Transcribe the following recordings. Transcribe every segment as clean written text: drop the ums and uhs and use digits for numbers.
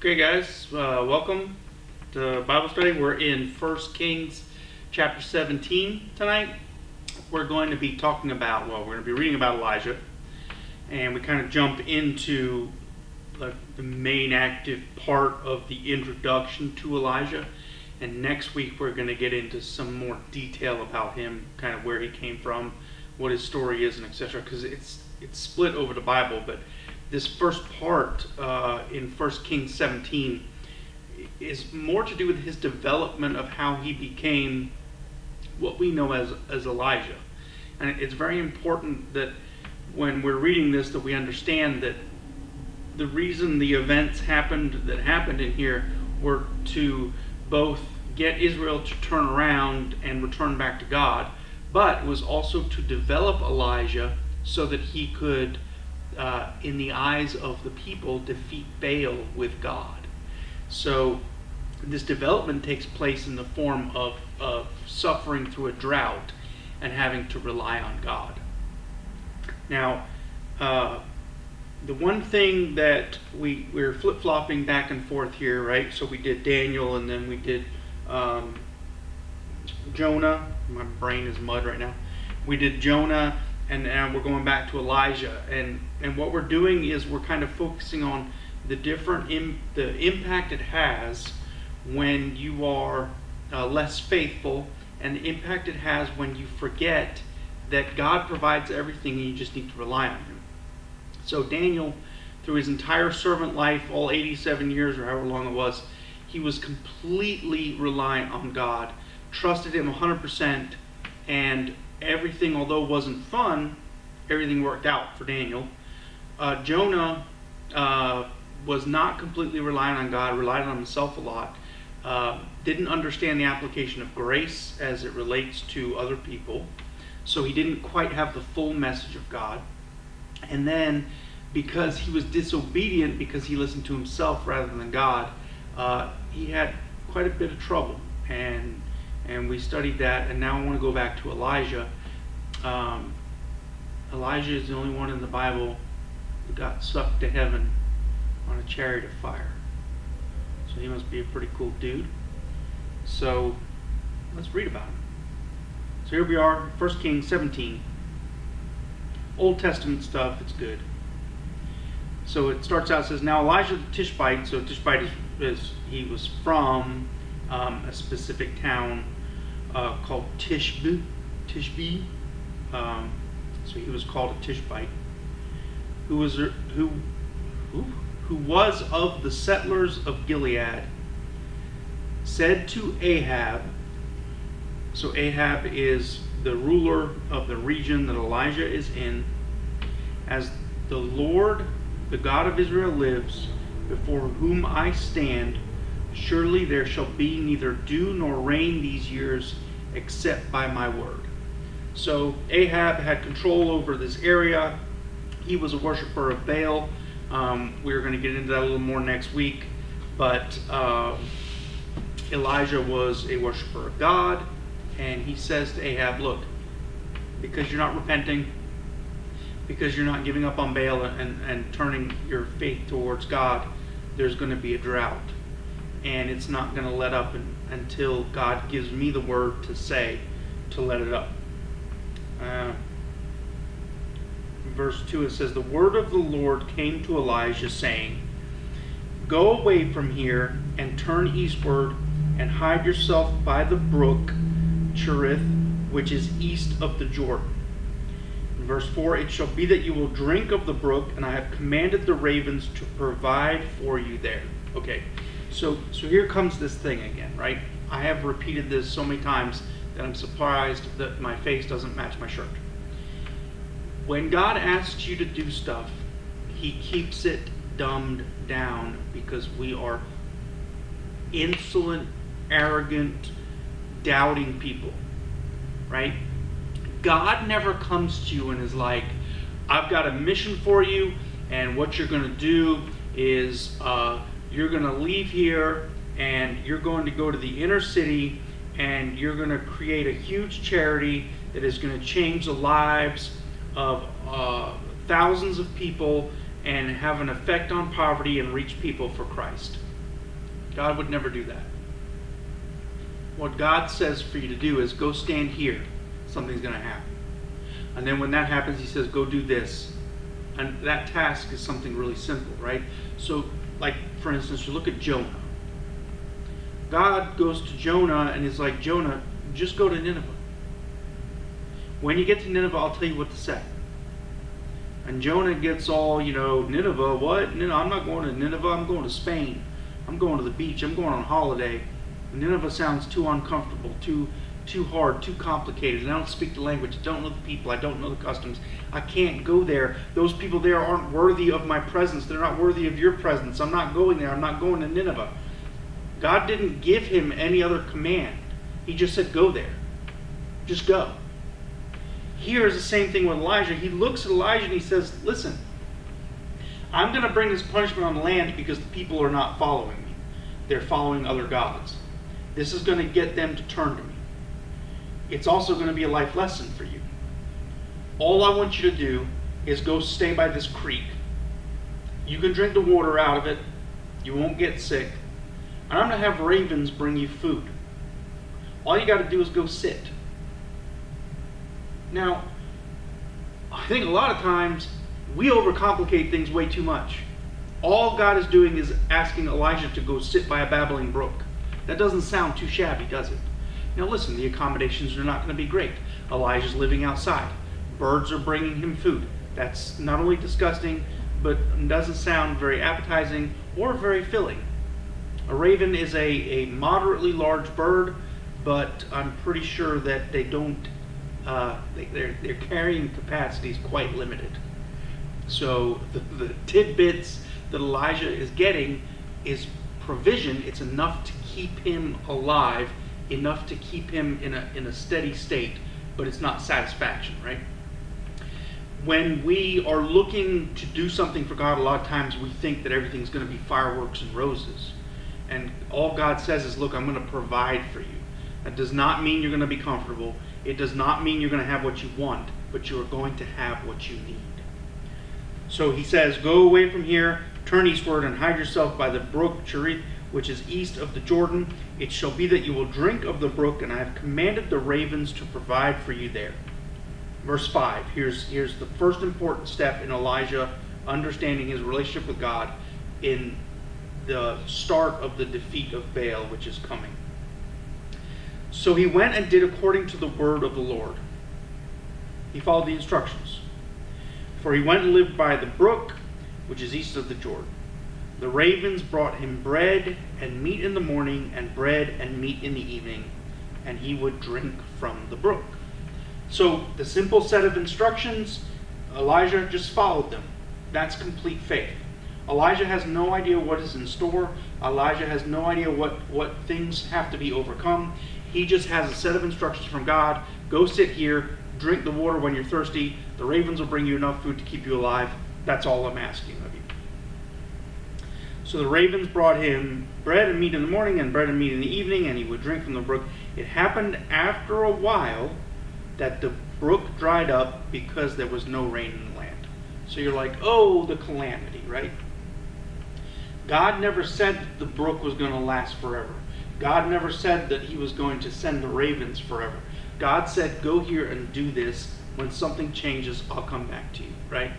Okay, guys, welcome to Bible study. We're in 1 Kings chapter 17 tonight. We're going to be talking about, we're going to be reading about Elijah, and we kind of jump into the main active part of the introduction to Elijah. And next week we're going to get into some more detail about him, kind of where he came from, what his story is, and etc. Because it's split over the Bible, but this first part in 1 Kings 17 is more to do with his development of how he became what we know as Elijah. And it's very important that when we're reading this that we understand that the reason the events happened in here were to both get Israel to turn around and return back to God, but it was also to develop Elijah so that he could in the eyes of the people, defeat Baal with God. So this development takes place in the form of suffering through a drought and having to rely on God. Now, the one thing that we're flip-flopping back and forth here, right? So we did Daniel, and then we did Jonah. My brain is mud right now. We did Jonah, and now we're going back to Elijah, and what we're doing is we're kind of focusing on the the impact it has when you are less faithful, and the impact it has when you forget that God provides everything and you just need to rely on Him. So Daniel, through his entire servant life, all 87 years or however long it was, he was completely reliant on God, trusted Him 100%, and everything, although wasn't fun, everything worked out for Daniel. Jonah was not completely reliant on God, relied on himself a lot, didn't understand the application of grace as it relates to other people, so he didn't quite have the full message of God. And then, because he was disobedient, because he listened to himself rather than God, he had quite a bit of trouble. And we studied that, and now I want to go back to Elijah. Elijah is the only one in the Bible who got sucked to heaven on a chariot of fire. So he must be a pretty cool dude. So let's read about him. So here we are, 1 Kings 17. Old Testament stuff, it's good. So it starts out, it says, now Elijah the Tishbite, so Tishbite he was from a specific town called Tishbe. So he was called a Tishbite, who was of the settlers of Gilead, said to Ahab. So Ahab is the ruler of the region that Elijah is in. As the Lord, the God of Israel, lives, before whom I stand, surely there shall be neither dew nor rain these years, except by my word. So Ahab had control over this area. He was a worshiper of Baal. We're going to get into that a little more next week. But Elijah was a worshiper of God. And he says to Ahab, look, because you're not repenting, because you're not giving up on Baal and turning your faith towards God, there's going to be a drought. And it's not going to let up until God gives me the word to say to let it up. Verse 2, it says, the word of the Lord came to Elijah, saying, go away from here and turn eastward and hide yourself by the brook Cherith, which is east of the Jordan. In verse 4, it shall be that you will drink of the brook, and I have commanded the ravens to provide for you there. Okay, so here comes this thing again, right? I have repeated this so many times that I'm surprised that my face doesn't match my shirt. When God asks you to do stuff, He keeps it dumbed down because we are insolent, arrogant, doubting people, right? God never comes to you and is like, I've got a mission for you, and what you're going to do is you're going to leave here and you're going to go to the inner city and you're going to create a huge charity that is going to change the lives of thousands of people and have an effect on poverty and reach people for Christ. God would never do that. What God says for you to do is go stand here. Something's going to happen. And then when that happens, he says, go do this. And that task is something really simple, right? So, like, for instance, you look at Jonah. God goes to Jonah and is like, Jonah, just go to Nineveh. When you get to Nineveh, I'll tell you what to say. And Jonah gets all, Nineveh, what? No, I'm not going to Nineveh, I'm going to Spain. I'm going to the beach, I'm going on holiday. Nineveh sounds too uncomfortable, too hard, too complicated. And I don't speak the language, I don't know the people, I don't know the customs. I can't go there. Those people there aren't worthy of my presence. They're not worthy of your presence. I'm not going there. I'm not going to Nineveh. God didn't give him any other command. He just said, go there. Just go. Here is the same thing with Elijah. He looks at Elijah and he says, listen, I'm going to bring this punishment on the land because the people are not following me. They're following other gods. This is going to get them to turn to me. It's also going to be a life lesson for you. All I want you to do is go stay by this creek. You can drink the water out of it. You won't get sick. And I'm going to have ravens bring you food. All you got to do is go sit. Now, I think a lot of times we overcomplicate things way too much. All God is doing is asking Elijah to go sit by a babbling brook. That doesn't sound too shabby, does it? Now listen, the accommodations are not going to be great. Elijah's living outside. Birds are bringing him food. That's not only disgusting, but doesn't sound very appetizing or very filling. A raven is a moderately large bird, but I'm pretty sure that they don't, their carrying capacity is quite limited. So the tidbits that Elijah is getting is provision. It's enough to keep him alive, enough to keep him in a steady state, but it's not satisfaction, right? When we are looking to do something for God, a lot of times we think that everything's going to be fireworks and roses. And all God says is, look, I'm going to provide for you. That does not mean you're going to be comfortable. It does not mean you're going to have what you want, but you are going to have what you need. So he says, go away from here, turn eastward, and hide yourself by the brook Cherith, which is east of the Jordan. It shall be that you will drink of the brook, and I have commanded the ravens to provide for you there. Verse 5, here's the first important step in Elijah understanding his relationship with God in the start of the defeat of Baal, which is coming. So he went and did according to the word of the Lord. He followed the instructions. For he went and lived by the brook, which is east of the Jordan. The ravens brought him bread and meat in the morning, and bread and meat in the evening, and he would drink from the brook. So the simple set of instructions, Elijah just followed them. That's complete faith. Elijah has no idea what is in store. Elijah has no idea what things have to be overcome. He just has a set of instructions from God. Go sit here, drink the water when you're thirsty. The ravens will bring you enough food to keep you alive. That's all I'm asking of you. So the ravens brought him bread and meat in the morning and bread and meat in the evening, and he would drink from the brook. It happened after a while that the brook dried up because there was no rain in the land. So you're like, oh, the calamity, right? God never said that the brook was going to last forever. God never said that he was going to send the ravens forever. God said, go here and do this. When something changes, I'll come back to you, right?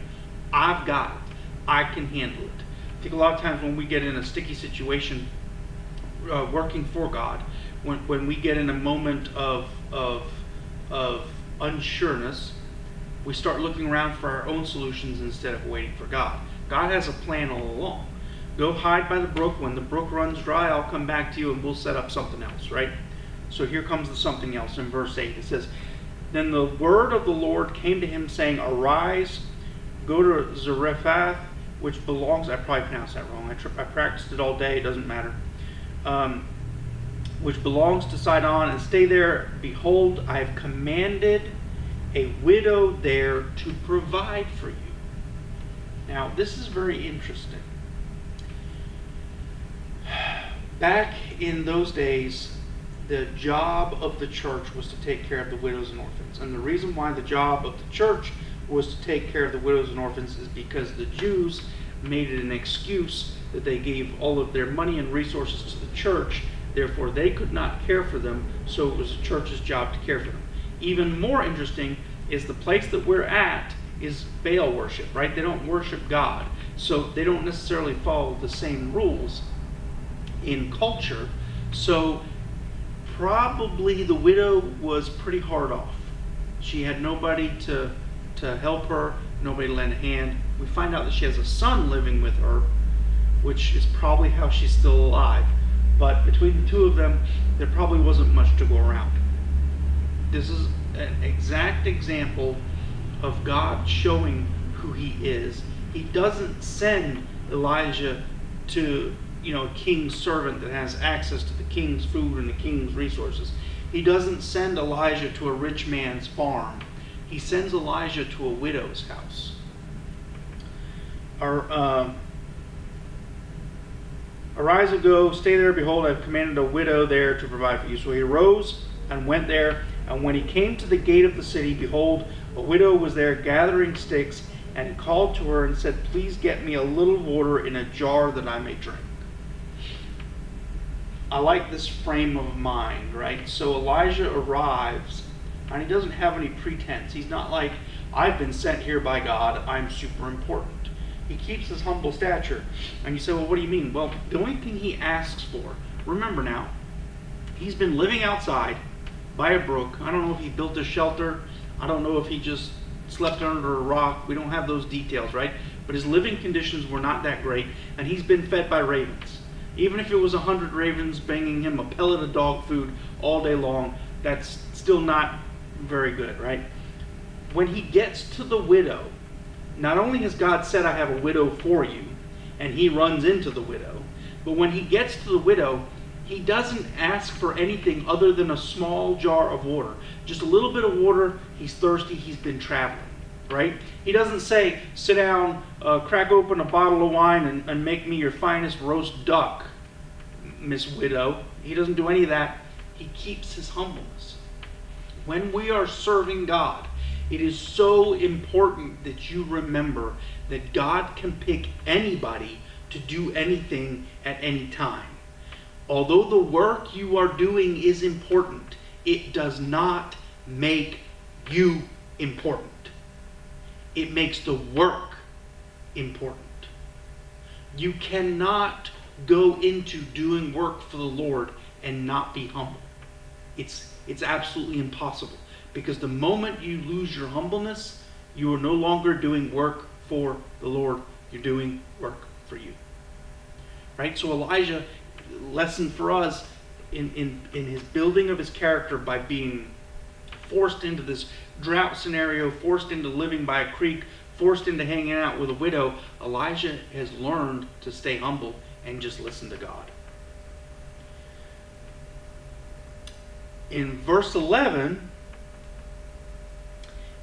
I've got it. I can handle it. I think a lot of times when we get in a sticky situation working for God, when we get in a moment of unsureness, we start looking around for our own solutions instead of waiting for God. God has a plan all along. Go hide by the brook. When the brook runs dry, I'll come back to you and we'll set up something else, right? So here comes the something else in verse 8. It says, then the word of the Lord came to him saying, arise, go to Zarephath, which belongs, I probably pronounced that wrong. I practiced it all day, it doesn't matter. Which belongs to Sidon, and stay there. Behold, I have commanded a widow there to provide for you. Now, this is very interesting. Back in those days, the job of the church was to take care of the widows and orphans. And the reason why the job of the church was to take care of the widows and orphans is because the Jews made it an excuse that they gave all of their money and resources to the church. Therefore, they could not care for them, so it was the church's job to care for them. Even more interesting is the place that we're at is Baal worship, right? They don't worship God, so they don't necessarily follow the same rules in culture. So probably the widow was pretty hard off. She had nobody to help her, nobody to lend a hand. We find out that she has a son living with her, which is probably how she's still alive. But between the two of them, there probably wasn't much to go around. This is an exact example of God showing who he is. He doesn't send Elijah to, a king's servant that has access to the king's food and the king's resources. He doesn't send Elijah to a rich man's farm. He sends Elijah to a widow's house. Arise and go, stay there, behold, I have commanded a widow there to provide for you. So he arose and went there, and when he came to the gate of the city, behold, a widow was there gathering sticks, and he called to her and said, please get me a little water in a jar that I may drink. I like this frame of mind, right? So Elijah arrives, and he doesn't have any pretense. He's not like, I've been sent here by God, I'm super important. He keeps his humble stature. And you say, well, what do you mean? Well, the only thing he asks for, remember now, he's been living outside by a brook. I don't know if he built a shelter. I don't know if he just slept under a rock. We don't have those details, right? But his living conditions were not that great, and he's been fed by ravens. Even if it was 100 ravens bringing him a pellet of dog food all day long, that's still not very good, right? When he gets to the widow, not only has God said, I have a widow for you, and he runs into the widow, but when he gets to the widow, he doesn't ask for anything other than a small jar of water. Just a little bit of water. He's thirsty. He's been traveling, right? He doesn't say, sit down, crack open a bottle of wine and make me your finest roast duck, Miss Widow. He doesn't do any of that. He keeps his humbleness. When we are serving God, it is so important that you remember that God can pick anybody to do anything at any time. Although the work you are doing is important, it does not make you important. It makes the work important. You cannot go into doing work for the Lord and not be humble. It's absolutely impossible. Because the moment you lose your humbleness, you are no longer doing work for the Lord. You're doing work for you. Right? So Elijah, lesson for us in his building of his character by being forced into this drought scenario, forced into living by a creek, forced into hanging out with a widow, Elijah has learned to stay humble and just listen to God. In verse 11,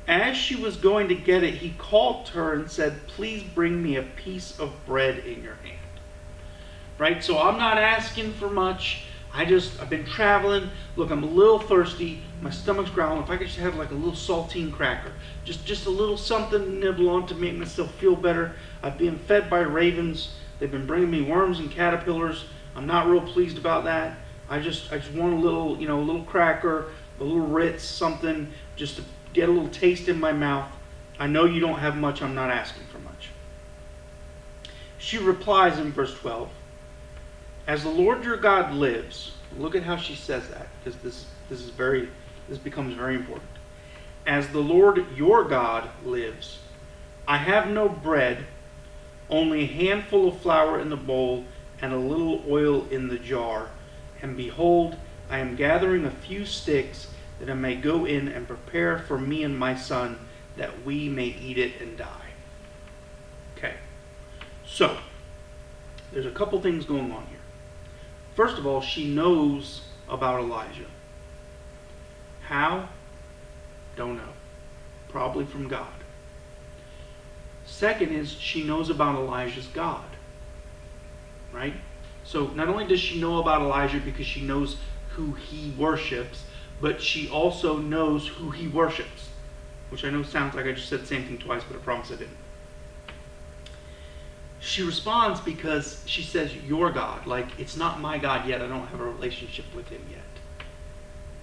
as she was going to get it, he called to her and said, please bring me a piece of bread in your hand. Right? So I'm not asking for much. I've been traveling. Look, I'm a little thirsty. My stomach's growling. If I could just have like a little saltine cracker. Just a little something to nibble on to make myself feel better. I've been fed by ravens. They've been bringing me worms and caterpillars. I'm not real pleased about that. I just want a little, a little cracker, a little Ritz, something, just to get a little taste in my mouth. I know you don't have much. I'm not asking for much. She replies in verse 12, as the Lord your God lives. Look at how she says that, because this becomes very important. As the Lord your God lives, I have no bread, only a handful of flour in the bowl and a little oil in the jar. And behold, I am gathering a few sticks that I may go in and prepare for me and my son, that we may eat it and die. Okay, so there's a couple things going on here. First of all, she knows about Elijah. How? Don't know. Probably from God. Second is she knows about Elijah's God. Right? So not only does she know about Elijah because she knows who he worships, but she also knows who he worships. Which I know sounds like I just said the same thing twice, but I promise I didn't. She responds because she says, your God. Like, it's not my God yet. I don't have a relationship with him yet.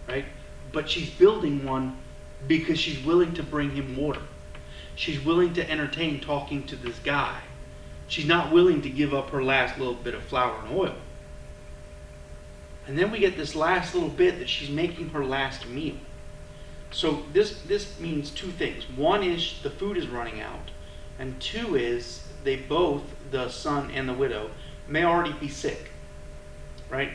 Right? But she's building one because she's willing to bring him water. She's willing to entertain talking to this guy. She's not willing to give up her last little bit of flour and oil. And then we get this last little bit that she's making her last meal. So this means two things. One is the food is running out. And two is they both, the son and the widow, may already be sick. Right?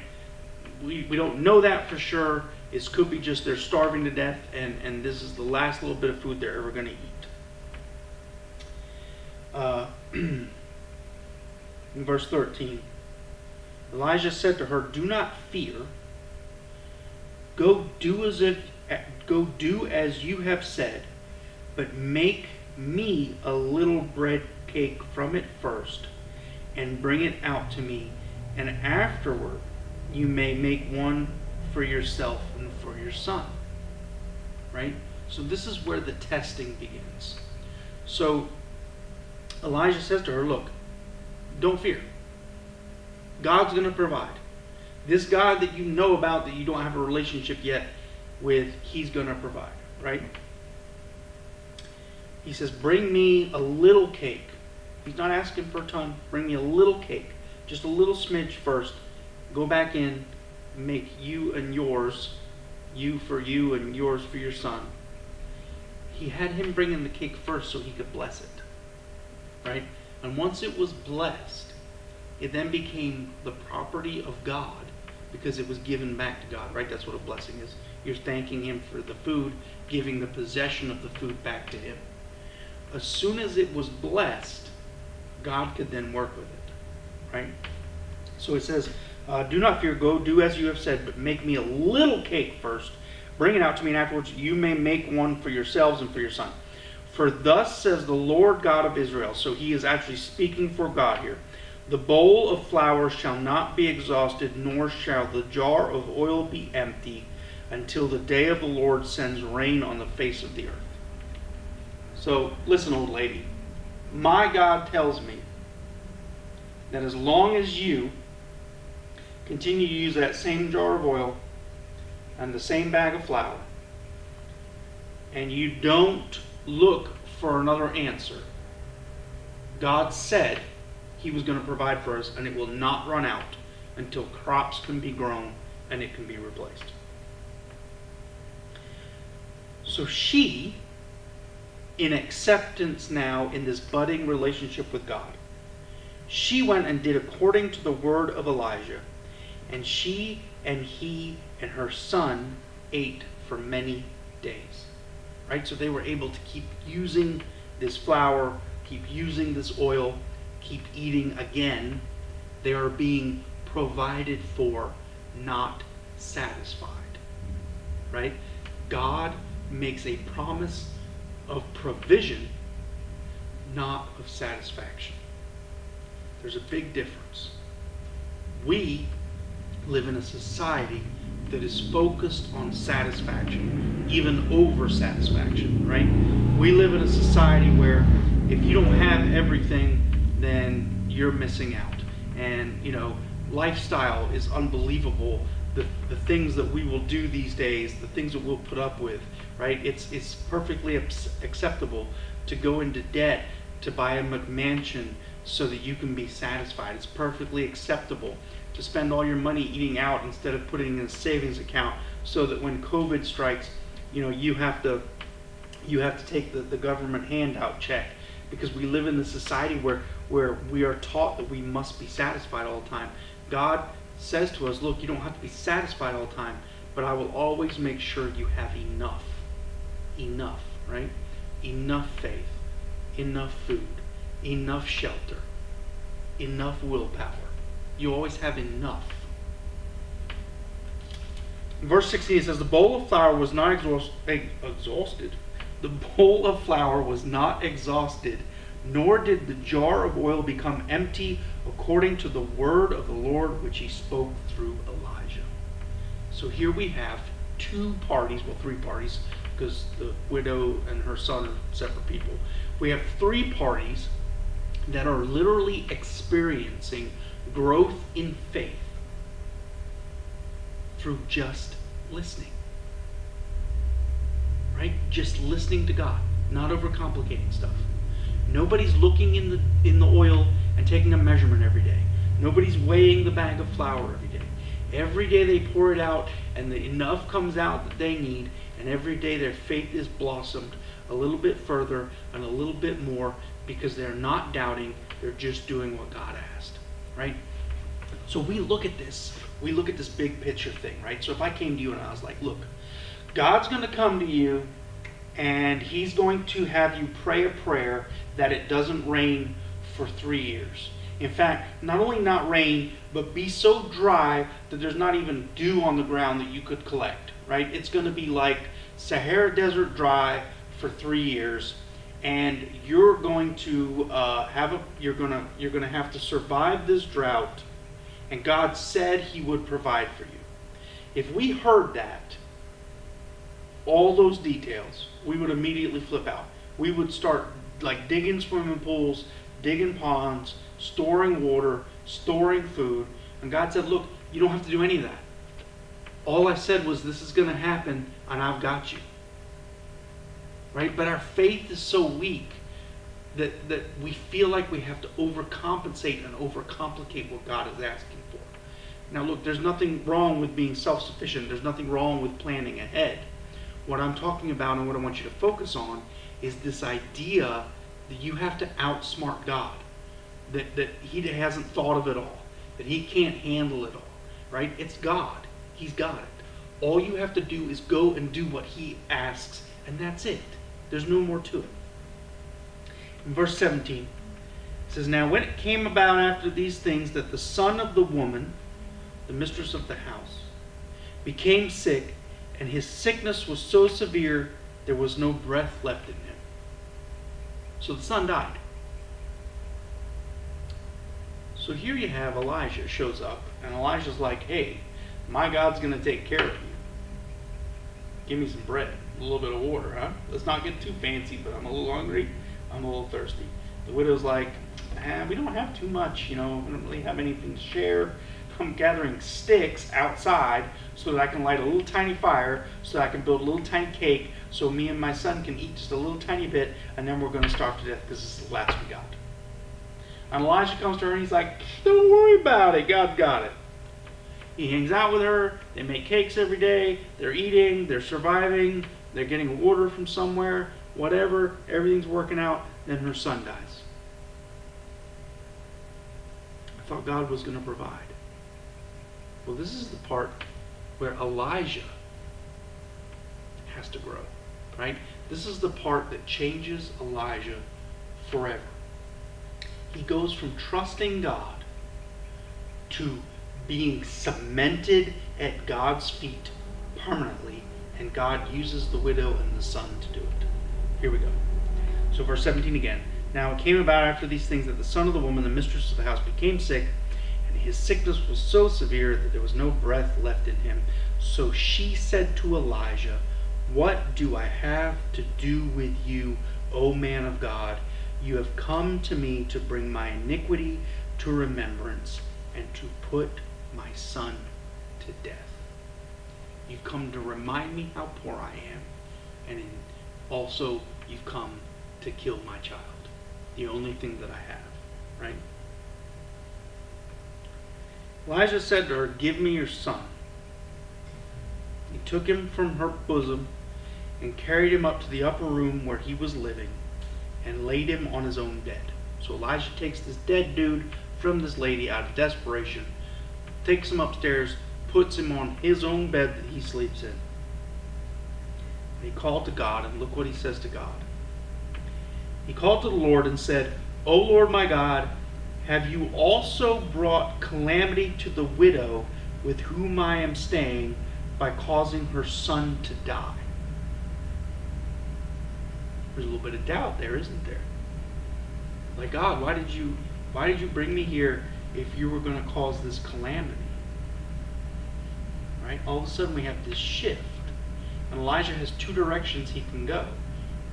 We don't know that for sure. It could be just they're starving to death and this is the last little bit of food they're ever going to eat. In verse 13, Elijah said to her, do not fear. Go do as you have said, but make me a little bread cake from it first, and bring it out to me, and afterward you may make one for yourself and for your son. Right? So this is where the testing begins. So Elijah says to her, look, don't fear. God's going to provide. This God that you know about that you don't have a relationship yet with, he's going to provide. Right? He says, bring me a little cake. He's not asking for a ton. Bring me a little cake. Just a little smidge first. Go back in. Make you and yours. You for you and yours for your son. He had him bring in the cake first so he could bless it. Right? And once it was blessed, it then became the property of God because it was given back to God. Right? That's what a blessing is. You're thanking him for the food, giving the possession of the food back to him. As soon as it was blessed, God could then work with it. Right? So it says, do not fear, go do as you have said, but make me a little cake first. Bring it out to me, and afterwards you may make one for yourselves and for your son. For thus says the Lord God of Israel. So he is actually speaking for God here. The bowl of flour shall not be exhausted, nor shall the jar of oil be empty, until the day of the Lord sends rain on the face of the earth. So listen, old lady. My God tells me that as long as you continue to use that same jar of oil and the same bag of flour, and you don't look for another answer, God said he was going to provide for us, and it will not run out until crops can be grown and it can be replaced. So she, in acceptance now in this budding relationship with God, she went and did according to the word of Elijah, and she and he and her son ate for many days. Right? So they were able to keep using this flour, keep using this oil, keep eating again. They are being provided for, not satisfied. Right? God makes a promise of provision, not of satisfaction. There's a big difference. We live in a society that is focused on satisfaction, even over satisfaction, right? We live in a society where if you don't have everything, then you're missing out. And, lifestyle is unbelievable. The things that we will do these days, the things that we'll put up with, right? It's perfectly acceptable to go into debt to buy a McMansion so that you can be satisfied. It's perfectly acceptable to spend all your money eating out instead of putting in a savings account so that when COVID strikes, you have to take the government handout check, because we live in a society where we are taught that we must be satisfied all the time. God says to us, look, you don't have to be satisfied all the time, but I will always make sure you have enough. Enough, right? Enough faith, enough food, enough shelter, enough willpower. You always have enough. In verse 16 it says, the bowl of flour was not exhausted. The bowl of flour was not exhausted, nor did the jar of oil become empty, according to the word of the Lord which he spoke through Elijah. So here we have two parties, well, three parties, because the widow and her son are separate people. We have three parties that are literally experiencing growth in faith through just listening. Right? Just listening to God, not overcomplicating stuff. Nobody's looking in the oil and taking a measurement every day. Nobody's weighing the bag of flour every day. Every day they pour it out, and enough comes out that they need, and every day their faith is blossomed a little bit further and a little bit more, because they're not doubting, they're just doing what God asked, right? So we look at this big picture thing, right? So if I came to you and I was like, look, God's going to come to you and he's going to have you pray a prayer that it doesn't rain for 3 years. In fact, not only not rain, but be so dry that there's not even dew on the ground that you could collect, right? It's going to be like Sahara Desert dry for 3 years, and you're going to you're going to have to survive this drought, and God said he would provide for you. If we heard that, all those details, we would immediately flip out. We would start like digging swimming pools, digging ponds, storing water, storing food. And God said, look, you don't have to do any of that. All I said was this is going to happen and I've got you. Right? But our faith is so weak that we feel like we have to overcompensate and overcomplicate what God is asking for. Now look, there's nothing wrong with being self-sufficient. There's nothing wrong with planning ahead. What I'm talking about and what I want you to focus on is this idea that you have to outsmart God. That he hasn't thought of it all. That he can't handle it all. Right? It's God. He's got it. All you have to do is go and do what he asks, and that's it. There's no more to it. In verse 17, it says, now when it came about after these things that the son of the woman, the mistress of the house, became sick, and his sickness was so severe there was no breath left in him. So the son died. So here you have Elijah shows up, and Elijah's like, hey, my God's going to take care of you. Give me some bread, a little bit of water, huh? Let's not get too fancy, but I'm a little hungry, I'm a little thirsty. The widow's like, we don't have too much, we don't really have anything to share. I'm gathering sticks outside so that I can light a little tiny fire, so that I can build a little tiny cake, so me and my son can eat just a little tiny bit, and then we're going to starve to death because this is the last we got. And Elijah comes to her and he's like, don't worry about it, God's got it. He hangs out with her, they make cakes every day, they're eating, they're surviving, they're getting water from somewhere, whatever, everything's working out, then her son dies. I thought God was going to provide. Well, this is the part where Elijah has to grow, right? This is the part that changes Elijah forever. He goes from trusting God to being cemented at God's feet permanently, and God uses the widow and the son to do it. Here we go. So verse 17 again. Now it came about after these things that the son of the woman, the mistress of the house, became sick, and his sickness was so severe that there was no breath left in him. So she said to Elijah, what do I have to do with you, O man of God? You have come to me to bring my iniquity to remembrance and to put my son to death. You've come to remind me how poor I am, and also you've come to kill my child, the only thing that I have, right? Elijah said to her, give me your son. He took him from her bosom and carried him up to the upper room where he was living and laid him on his own bed. So Elijah takes this dead dude from this lady out of desperation, takes him upstairs, puts him on his own bed that he sleeps in. And he called to God, and look what he says to God. He called to the Lord and said, O Lord my God, have you also brought calamity to the widow with whom I am staying by causing her son to die? There's a little bit of doubt there, isn't there? Like, God, why did you bring me here if you were going to cause this calamity? Right? All of a sudden we have this shift. And Elijah has two directions he can go.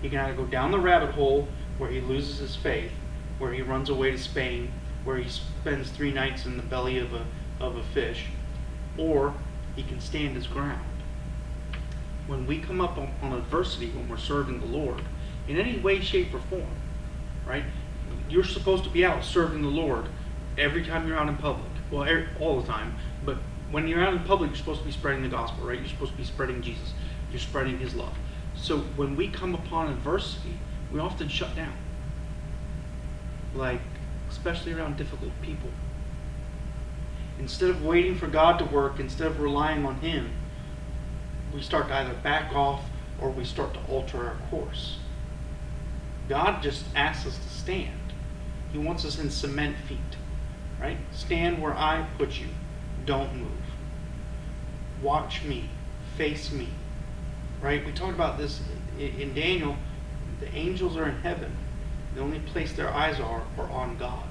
He can either go down the rabbit hole where he loses his faith, where he runs away to Spain, where he spends 3 nights in the belly of a fish, or he can stand his ground. When we come up on adversity, when we're serving the Lord, in any way, shape, or form, right? You're supposed to be out serving the Lord every time you're out in public. Well, all the time, but when you're out in public, you're supposed to be spreading the gospel, right? You're supposed to be spreading Jesus. You're spreading his love. So when we come upon adversity, we often shut down. Like, especially around difficult people. Instead of waiting for God to work, instead of relying on him, we start to either back off or we start to alter our course. God just asks us to stand. He wants us in cement feet, right? Stand where I put you. Don't move. Watch me. Face me. Right? We talked about this in Daniel. The angels are in heaven. The only place their eyes are on God.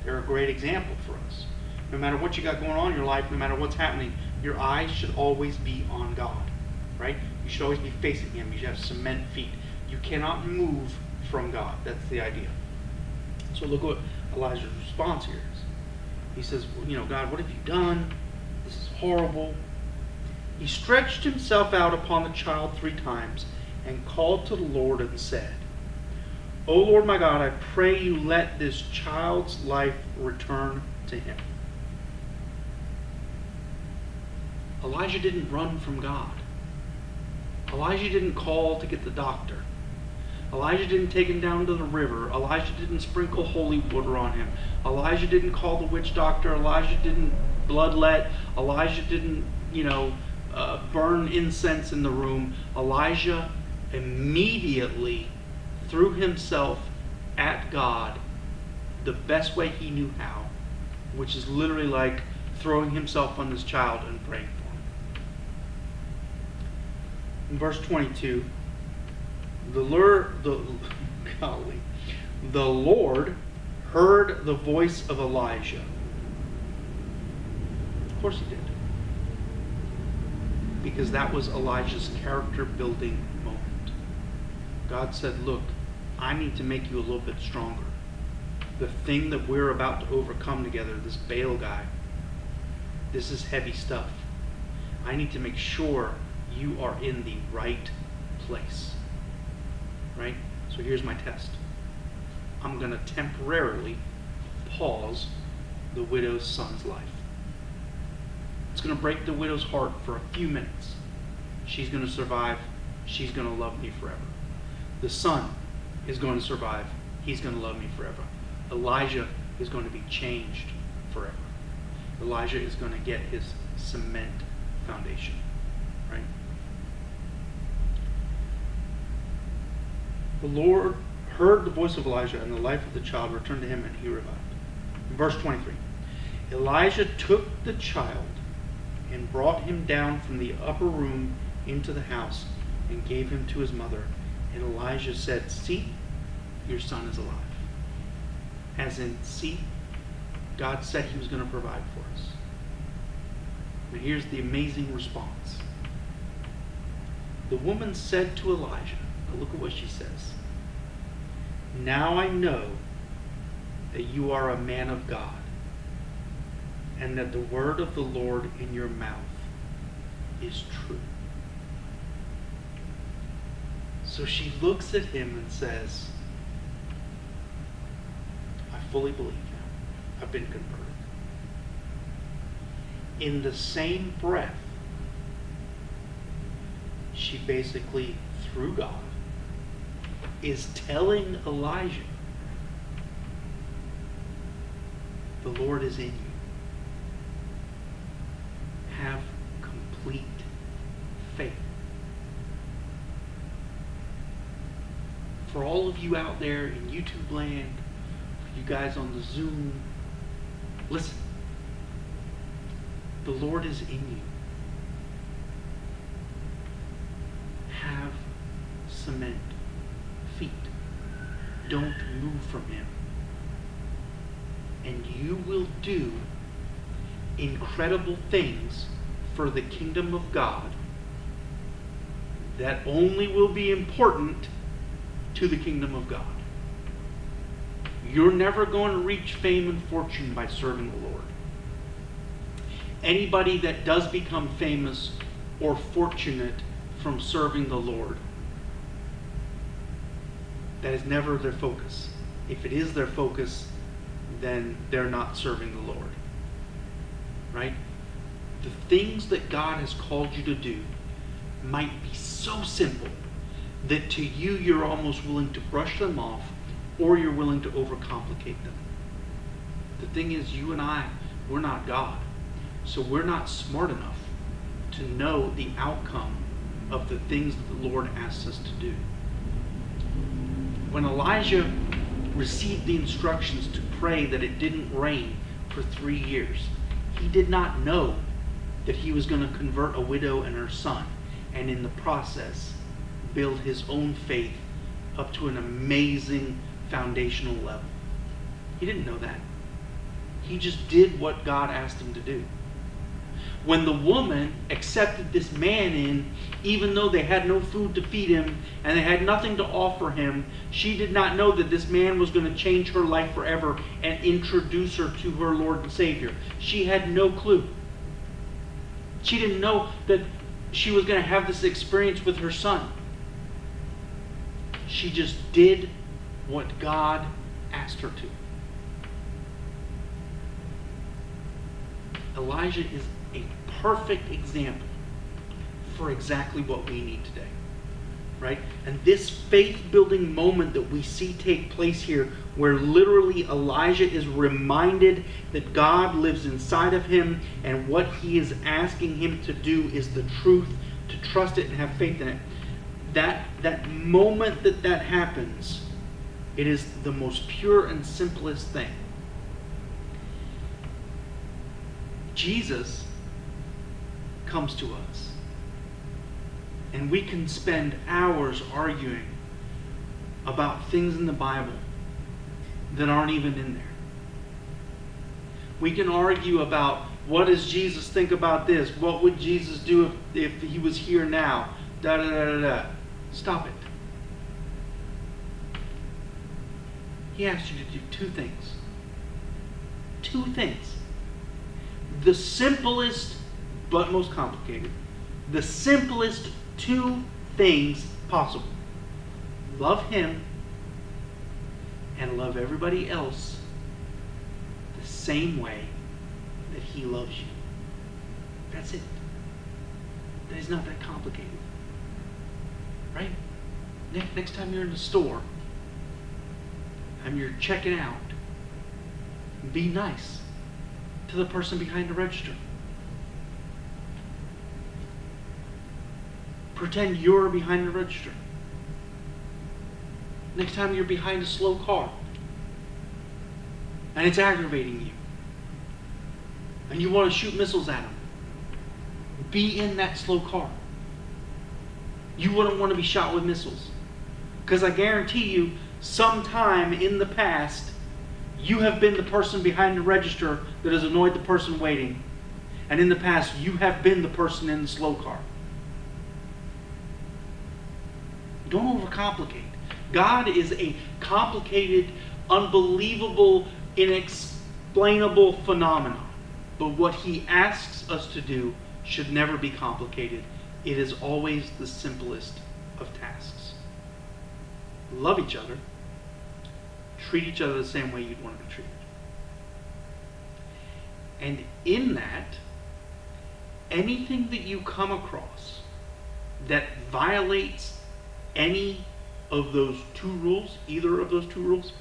They're a great example for us. No matter what you got going on in your life, no matter what's happening, your eyes should always be on God. Right? You should always be facing him. You should have cement feet. You cannot move from God. That's the idea. So look what Elijah's response here is. He says, God, what have you done? This is horrible. He stretched himself out upon the child 3 times and called to the Lord and said, O Lord my God, I pray you let this child's life return to him. Elijah didn't run from God. Elijah didn't call to get the doctor. Elijah didn't take him down to the river. Elijah didn't sprinkle holy water on him. Elijah didn't call the witch doctor. Elijah didn't bloodlet. Elijah didn't, burn incense in the room. Elijah immediately threw himself at God the best way he knew how, which is literally like throwing himself on this child and praying for him. In verse 22, the Lord heard the voice of Elijah. Of course he did. Because that was Elijah's character building moment. God said, look, I need to make you a little bit stronger. The thing that we're about to overcome together, this Baal guy, this is heavy stuff. I need to make sure you are in the right place. Right? So here's my test. I'm going to temporarily pause the widow's son's life. It's going to break the widow's heart for a few minutes. She's going to survive. She's going to love me forever. The son is going to survive. He's going to love me forever. Elijah is going to be changed forever. Elijah is going to get his cement foundation. Right? The Lord heard the voice of Elijah, and the life of the child returned to him, and he revived. Verse 23. Elijah took the child and brought him down from the upper room into the house and gave him to his mother. And Elijah said, see, your son is alive. As in, see, God said he was going to provide for us. Now here's the amazing response. The woman said to Elijah, now look at what she says. Now I know that you are a man of God, and that the word of the Lord in your mouth is true. So she looks at him and says, I fully believe now. I've been converted. In the same breath, she basically, through God, is telling Elijah, the Lord is in you. Have complete faith. For all of you out there in YouTube land, for you guys on the Zoom, listen. The Lord is in you. Have cement feet. Don't move from him. And you will do incredible things for the kingdom of God that only will be important to the kingdom of God. You're never going to reach fame and fortune by serving the Lord. Anybody that does become famous or fortunate from serving the Lord, that is never their focus. If it is their focus, then they're not serving the Lord. Right? The things that God has called you to do might be so simple that to you you're almost willing to brush them off, or you're willing to overcomplicate them. The thing is, you and I, we're not God. So we're not smart enough to know the outcome of the things that the Lord asks us to do. When Elijah received the instructions to pray that it didn't rain for 3 years, he did not know that he was going to convert a widow and her son, and in the process build his own faith up to an amazing foundational level. He didn't know that. He just did what God asked him to do. When the woman accepted this man in, even though they had no food to feed him and they had nothing to offer him, she did not know that this man was going to change her life forever and introduce her to her Lord and Savior. She had no clue. She didn't know that she was going to have this experience with her son. She just did what God asked her to. Elijah is a perfect example for exactly what we need today, right? And this faith-building moment that we see take place here, where literally Elijah is reminded that God lives inside of him and what he is asking him to do is the truth, to trust it and have faith in it. That moment that happens, it is the most pure and simplest thing. Jesus comes to us, and we can spend hours arguing about things in the Bible that aren't even in there. We can argue about, what does Jesus think about this? What would Jesus do if he was here now? Da da da da da. Stop it. He asked you to do 2 things. 2 things. The simplest, but most complicated. The simplest 2 things possible. Love him and love everybody else the same way that he loves you. That's it. That is not that complicated. Right? Next time you're in the store and you're checking out, be nice to the person behind the register. Pretend you're behind the register. Next time you're behind a slow car and it's aggravating you and you want to shoot missiles at them, be in that slow car. You wouldn't want to be shot with missiles. Because I guarantee you, sometime in the past, you have been the person behind the register that has annoyed the person waiting. And in the past, you have been the person in the slow car. Don't overcomplicate. God is a complicated, unbelievable, inexplainable phenomenon. But what he asks us to do should never be complicated. It is always the simplest of tasks. Love each other. Treat each other the same way you'd want to be treated. And in that, anything that you come across that violates any of those 2 rules, either of those 2 rules,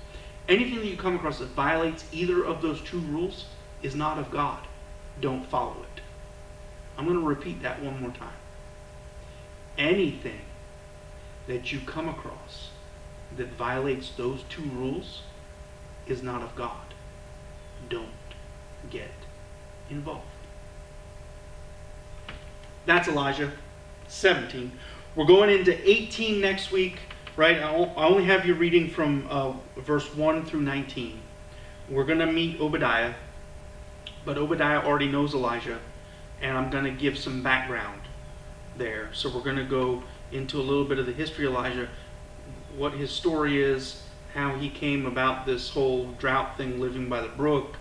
anything that you come across that violates either of those 2 rules is not of God. Don't follow it. I'm going to repeat that one more time. Anything that you come across that violates those 2 rules is not of God. Don't get involved. That's Elijah 17. We're going into 18 next week, right? I only have you reading from verse 1 through 19. We're going to meet Obadiah, but Obadiah already knows Elijah, and I'm going to give some background there. So we're going to go into a little bit of the history of Elijah, what his story is, how he came about this whole drought thing, living by the brook,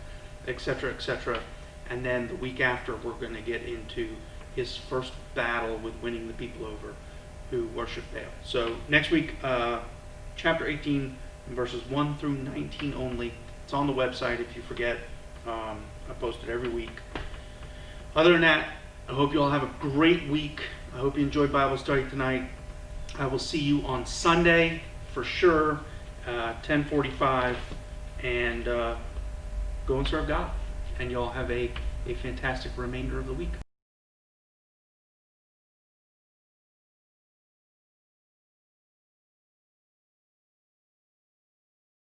etc., etc. And then the week after, we're going to get into his first battle with winning the people over who worship Baal. So next week, chapter 18, verses 1 through 19 only. It's on the website if you forget. I post it every week. Other than that, I hope you all have a great week. I hope you enjoyed Bible study tonight. I will see you on Sunday for sure, 10:45, and go and serve God. And you all have a fantastic remainder of the week.